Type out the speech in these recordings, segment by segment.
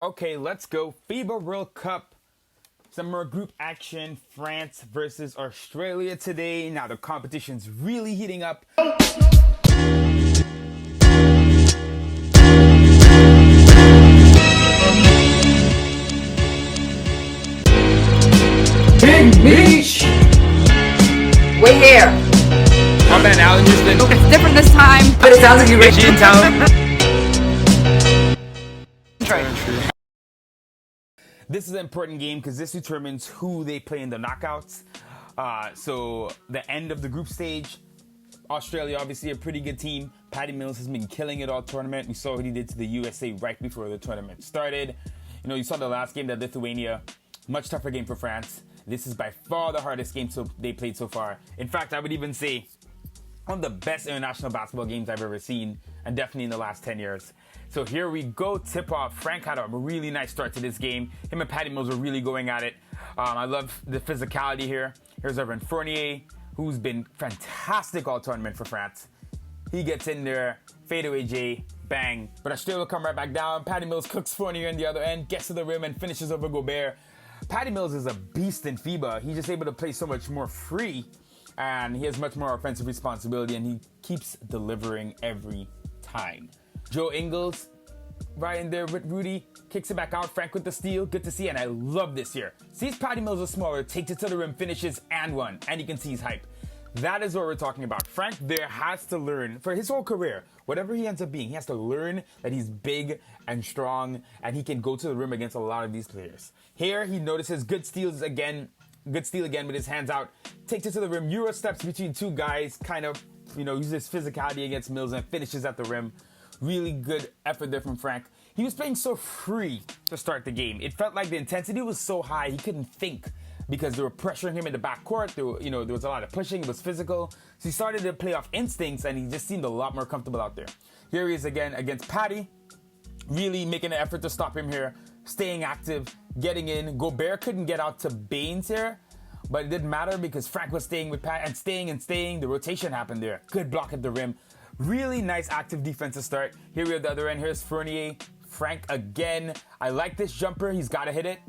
Okay, let's go. FIBA World Cup. Some more group action. France versus Australia today. Now the competition's really heating up. Big Beach! We're here. My man, Alan Houston. It's different this time, but it sounds like you're Reggie in town. This is an important game because this determines who they play in the knockouts. So the end of the group stage, Australia obviously a pretty good team. Patty Mills has been killing it all tournament. We saw what he did to the USA right before the tournament started. You know, you saw the last game, that Lithuania, much tougher game for France. This is by far the hardest game they played so far. In fact, I would even say one of the best international basketball games I've ever seen, and definitely in the last 10 years. So here we go, tip-off. Frank had a really nice start to this game. Him and Patty Mills were really going at it. I love the physicality here. Here's Evan Fournier, who's been fantastic all tournament for France. He gets in there, fadeaway J, bang. But Australia will come right back down. Patty Mills cooks Fournier on the other end, gets to the rim and finishes over Gobert. Patty Mills is a beast in FIBA. He's just able to play so much more free, and he has much more offensive responsibility, and he keeps delivering every time. Joe Ingles, right in there with Rudy, kicks it back out. Frank with the steal, good to see, and I love this here. Sees Patty Mills is smaller, takes it to the rim, finishes, and one, and you can see his hype. That is what we're talking about. Frank there has to learn, for his whole career, whatever he ends up being, he has to learn that he's big and strong, and he can go to the rim against a lot of these players. Here, he notices good steal again with his hands out, takes it to the rim, Euro steps between two guys, kind of, uses physicality against Mills and finishes at the rim. Really good effort there from Frank. He was playing so free to start the game. It felt like the intensity was so high, he couldn't think because they were pressuring him in the backcourt. There was a lot of pushing, it was physical. So he started to play off instincts and he just seemed a lot more comfortable out there. Here he is again against Patty, really making an effort to stop him here, staying active, getting in. Gobert couldn't get out to Baines here, but it didn't matter because Frank was staying with Pat and staying. The rotation happened there. Good block at the rim. Really nice active defensive start. Here we have the other end. Here's Fournier. Frank again. I like this jumper. He's got to hit it.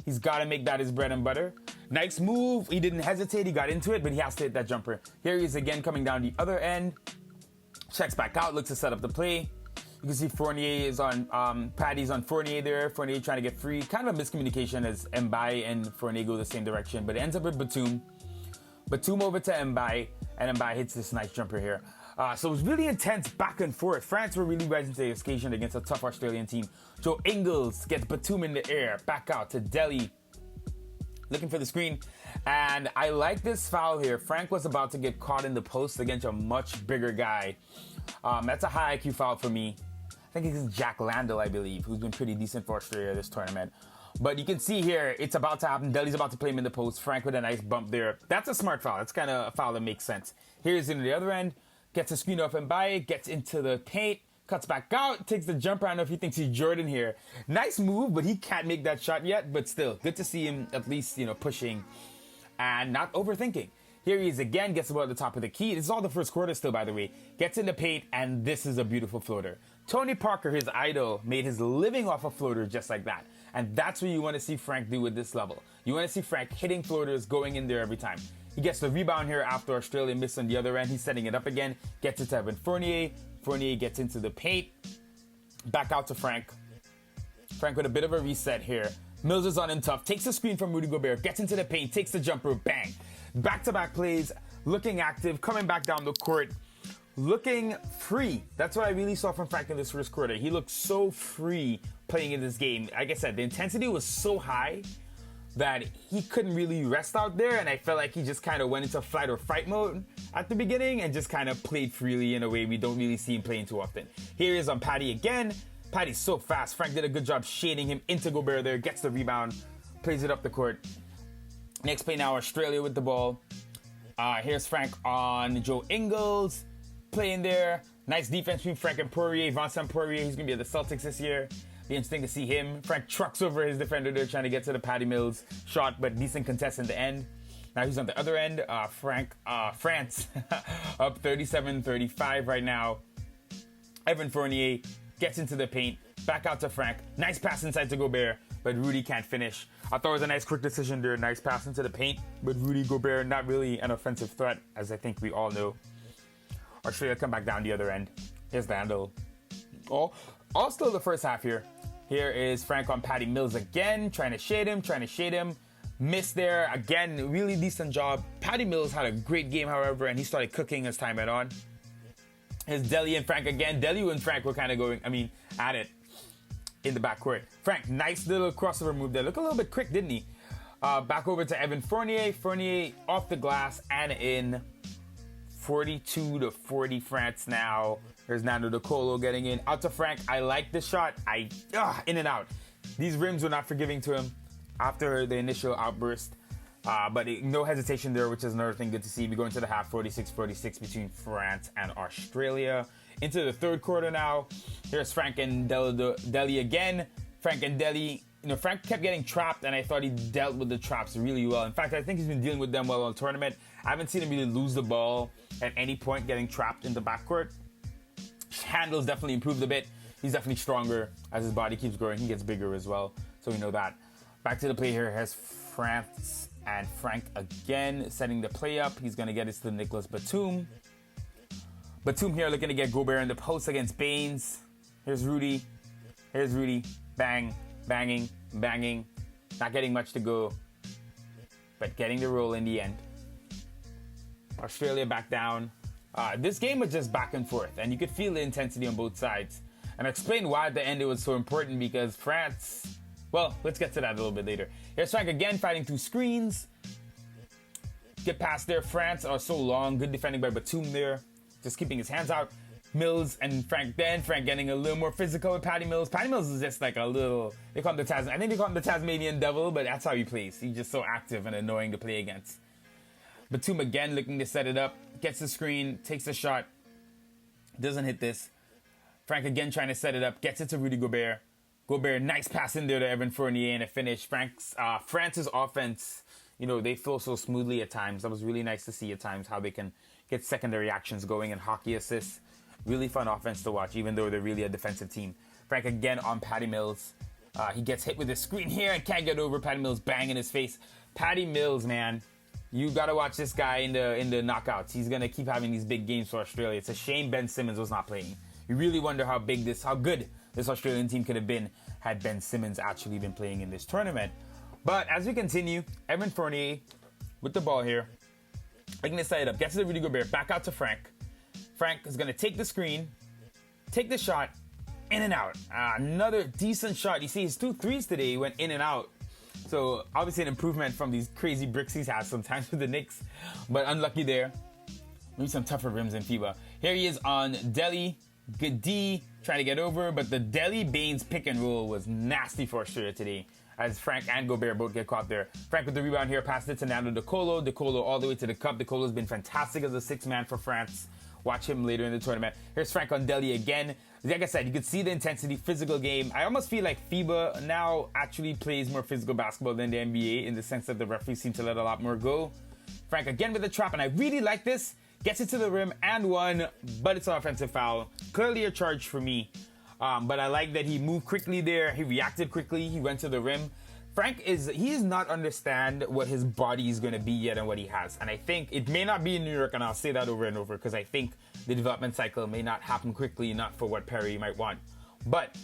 He's got to make that his bread and butter. Nice move. He didn't hesitate. He got into it, but he has to hit that jumper. Here he is again coming down the other end. Checks back out. Looks to set up the play. You can see Fournier is on, Patty's on Fournier there. Fournier trying to get free. Kind of a miscommunication as Mbaye and Fournier go the same direction, but it ends up with Batum. Batum over to Mbaye, and Mbaye hits this nice jumper here. So it was really intense back and forth. France were really rising to the occasion against a tough Australian team. Joe Ingles gets Batum in the air, back out to Delhi, looking for the screen. And I like this foul here. Frank was about to get caught in the post against a much bigger guy. That's a high IQ foul for me. I think it's Jack Landell, I believe, who's been pretty decent for Australia this tournament. But you can see here, it's about to happen. Delhi's about to play him in the post. Frank with a nice bump there. That's a smart foul. That's kind of a foul that makes sense. Here's into the other end. Gets a screen off Mbaye, gets into the paint, cuts back out, takes the jumper. I don't know if he thinks he's Jordan here. Nice move, but he can't make that shot yet. But still, good to see him at least, pushing and not overthinking. Here he is again, gets about the top of the key. This is all the first quarter still, by the way. Gets in the paint, and this is a beautiful floater. Tony Parker, his idol, made his living off a floater just like that. And that's what you want to see Frank do with this level. You want to see Frank hitting floaters, going in there every time. He gets the rebound here after Australia missed on the other end. He's setting it up again. Gets it to Evan Fournier. Fournier gets into the paint. Back out to Frank. Frank with a bit of a reset here. Mills is on him tough. Takes the screen from Rudy Gobert. Gets into the paint. Takes the jumper. Bang. Back-to-back plays. Looking active. Coming back down the court. Looking free. That's what I really saw from Frank in this first quarter. He looked so free playing in this game. Like I said, the intensity was so high that he couldn't really rest out there, and I felt like he just kind of went into flight or fight mode at the beginning and just kind of played freely in a way we don't really see him playing too often. Here he is on Patty again. Patty's so fast. Frank did a good job shading him into Gobert there, gets the rebound, plays it up the court. Next play now, Australia with the ball. Here's Frank on Joe Ingles, playing there. Nice defense between Frank and Poirier. Vincent Poirier, he's going to be at the Celtics this year. Be interesting to see him. Frank trucks over his defender there, trying to get to the Patty Mills shot, but decent contest in the end. Now he's on the other end. France up 37-35 right now. Evan Fournier gets into the paint, back out to Frank. Nice pass inside to Gobert, but Rudy can't finish. I thought it was a nice quick decision there. Nice pass into the paint, but Rudy Gobert not really an offensive threat, as I think we all know. Australia come back down the other end. Here's the handle. All still the first half here. Here is Frank on Patty Mills again, trying to shade him. Missed there. Again, really decent job. Patty Mills had a great game, however, and he started cooking as time went on. Here's Deli and Frank again. Deli and Frank were kind of going, at it in the backcourt. Frank, nice little crossover move there. Looked a little bit quick, didn't he? Back over to Evan Fournier. Fournier off the glass and in. 42-40 France now. There's Nando De Colo getting in. Out to Frank. I like this shot. In and out. These rims were not forgiving to him after the initial outburst. But no hesitation there, which is another thing good to see. We go into the half, 46-46 between France and Australia. Into the third quarter now. Here's Frank and Deli again. Frank and Deli. Frank kept getting trapped, and I thought he dealt with the traps really well. In fact, I think he's been dealing with them well all tournament. I haven't seen him really lose the ball at any point getting trapped in the backcourt. Handles definitely improved a bit. He's definitely stronger as his body keeps growing. He gets bigger as well, so we know that. Back to the play here. Here's France and Frank again setting the play up. He's going to get it to Nicholas Batum. Batum here looking to get Gobert in the post against Baines. Here's Rudy. Bang. Banging. Not getting much to go, but getting the roll in the end. Australia back down. This game was just back and forth, and you could feel the intensity on both sides. And I explained why at the end it was so important, because France... Well, let's get to that a little bit later. Here's Frank again, fighting through screens. Get past there. France are so long. Good defending by Batum there. Just keeping his hands out. Mills and Frank then. Frank getting a little more physical with Patty Mills. Patty Mills is just like a little... I think they call him the Tasmanian Devil, but that's how he plays. He's just so active and annoying to play against. Batum again looking to set it up. Gets the screen. Takes the shot. Doesn't hit this. Frank again trying to set it up. Gets it to Rudy Gobert. Gobert, nice pass in there to Evan Fournier and a finish. France's offense, they flow so smoothly at times. That was really nice to see at times how they can get secondary actions going and hockey assists. Really fun offense to watch, even though they're really a defensive team. Frank again on Patty Mills. He gets hit with the screen here and can't get over. Patty Mills bang in his face. Patty Mills, man, you got to watch this guy in the knockouts. He's going to keep having these big games for Australia. It's a shame Ben Simmons was not playing. You really wonder how good this Australian team could have been had Ben Simmons actually been playing in this tournament. But as we continue, Evan Fournier with the ball here. Looking to set it up. Gets to the Rudy Gobert. Back out to Frank. Frank is going to take the screen. Take the shot. In and out. Another decent shot. You see his 2 threes today went in and out. So obviously an improvement from these crazy bricks he's had sometimes with the Knicks. But unlucky there. Maybe some tougher rims in FIBA. Here he is on Deli. Good D, trying to get over, but the Deli Baines pick and roll was nasty for Australia today, as Frank and Gobert both get caught there. Frank with the rebound here, passed it to Nando De Colo. De Colo all the way to the cup. De Colo's been fantastic as a 6-man for France. Watch him later in the tournament. Here's Frank on Deli again. Like I said, you could see the intensity, physical game. I almost feel like FIBA now actually plays more physical basketball than the NBA, in the sense that the referees seem to let a lot more go. Frank again with the trap, and I really like this. Gets it to the rim and one, but it's an offensive foul. Clearly a charge for me. But I like that he moved quickly there. He reacted quickly. He went to the rim. Frank he does not understand what his body is going to be yet and what he has. And I think it may not be in New York, and I'll say that over and over, because I think the development cycle may not happen quickly enough for what Perry might want. But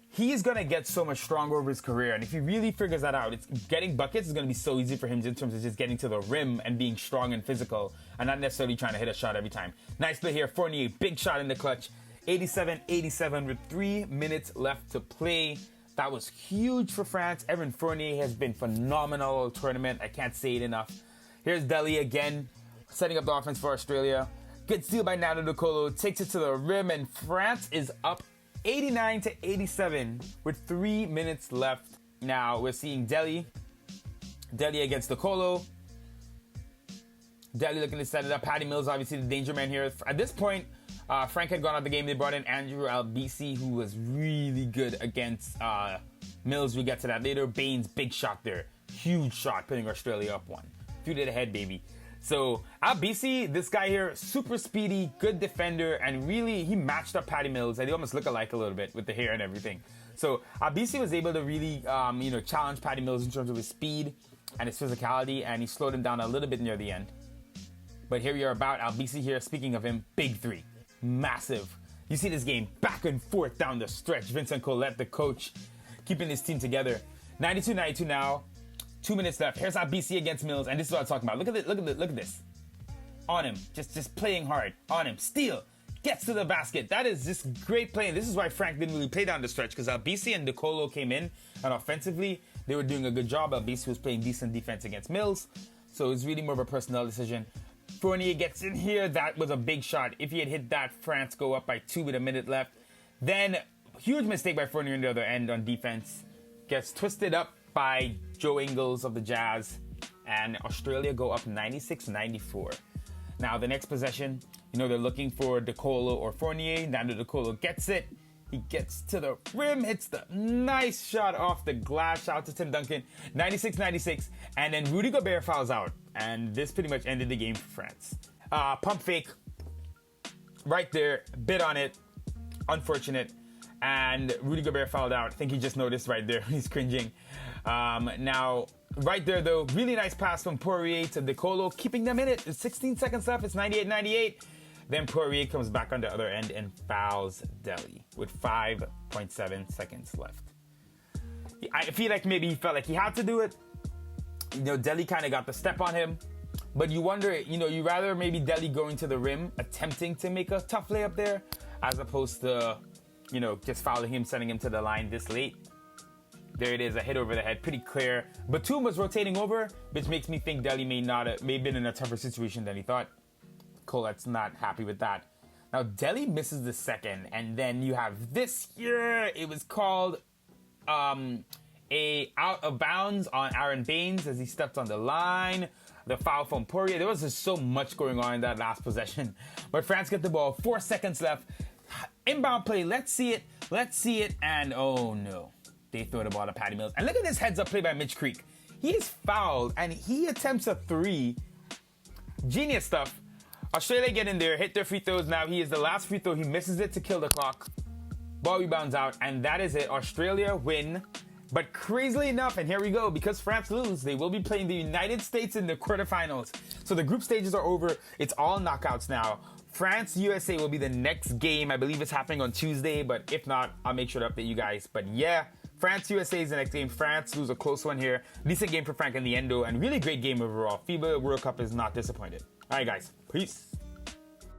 he's going to get so much stronger over his career. And if he really figures that out, getting buckets is going to be so easy for him in terms of just getting to the rim and being strong and physical and not necessarily trying to hit a shot every time. Nice play here. Fournier, big shot in the clutch. 87-87 with 3 minutes left to play. That was huge for France. Evan Fournier has been phenomenal all tournament. I can't say it enough. Here's Deli again, setting up the offense for Australia. Good steal by Nando De Colo. Takes it to the rim, and France is up 89-87 with 3 minutes left. Now we're seeing Deli against De Colo. Deli looking to set it up. Patty Mills, obviously the danger man here. At this point, Frank had gone out the game. They brought in Andrew Albisi, who was really good against Mills. We'll get to that later. Baines, big shot there. Huge shot, putting Australia up 1. 2 to the head, baby. So BC, this guy here, super speedy, good defender, and really he matched up Patty Mills. They almost look alike a little bit with the hair and everything. So BC was able to really, challenge Patty Mills in terms of his speed and his physicality, and he slowed him down a little bit near the end. But here we are about BC here. Speaking of him, big three, massive. You see this game back and forth down the stretch. Vincent Colette, the coach, keeping his team together. 92-92 now. 2 minutes left. Here's BC against Mills, and this is what I'm talking about. Look at this. On him, just playing hard. On him, steal, gets to the basket. That is just great playing. This is why Frank didn't really play down the stretch, because BC and DeColo came in, and offensively they were doing a good job. BC was playing decent defense against Mills, so it's really more of a personnel decision. Fournier gets in here. That was a big shot. If he had hit that, France go up by 2 with a minute left. Then huge mistake by Fournier on the other end on defense. Gets twisted up by Joe Ingles of the Jazz, and Australia go up 96-94. Now the next possession, they're looking for DeColo or Fournier. Nando DeColo gets it. He gets to the rim, hits the nice shot off the glass. Shout out to Tim Duncan. 96-96, and then Rudy Gobert fouls out, and this pretty much ended the game for France. Pump fake, right there, bit on it, unfortunate. And Rudy Gobert fouled out. I think he just noticed right there. He's cringing. Now, right there, though, really nice pass from Poirier to DeColo, keeping them in it. There's 16 seconds left. It's 98-98. Then Poirier comes back on the other end and fouls Delhi with 5.7 seconds left. I feel like maybe he felt like he had to do it. Delhi kind of got the step on him. But you wonder, you rather maybe Delhi going to the rim, attempting to make a tough layup there, as opposed to, just fouling him, sending him to the line this late. There it is, a hit over the head, pretty clear. Batum was rotating over, which makes me think Delhi may have been in a tougher situation than he thought. Colette's not happy with that. Now, Delhi misses the second, and then you have this here. It was called a out of bounds on Aaron Baines as he stepped on the line. The foul from Poirier. There was just so much going on in that last possession. But France get the ball, 4 seconds left. Inbound play, let's see it, and oh no. They throw the ball to Patty Mills. And look at this heads-up play by Mitch Creek. He is fouled, and he attempts a three. Genius stuff. Australia get in there, hit their free throws. Now he is the last free throw. He misses it to kill the clock. Ball rebounds out, and that is it. Australia win. But crazily enough, and here we go, because France lose, they will be playing the United States in the quarterfinals. So the group stages are over. It's all knockouts now. France-USA will be the next game. I believe it's happening on Tuesday, but if not, I'll make sure to update you guys. But yeah, France-USA is the next game. France lose a close one here. Decent game for Frank in the end, though, and really great game overall. FIBA World Cup is not disappointed. All right, guys. Peace.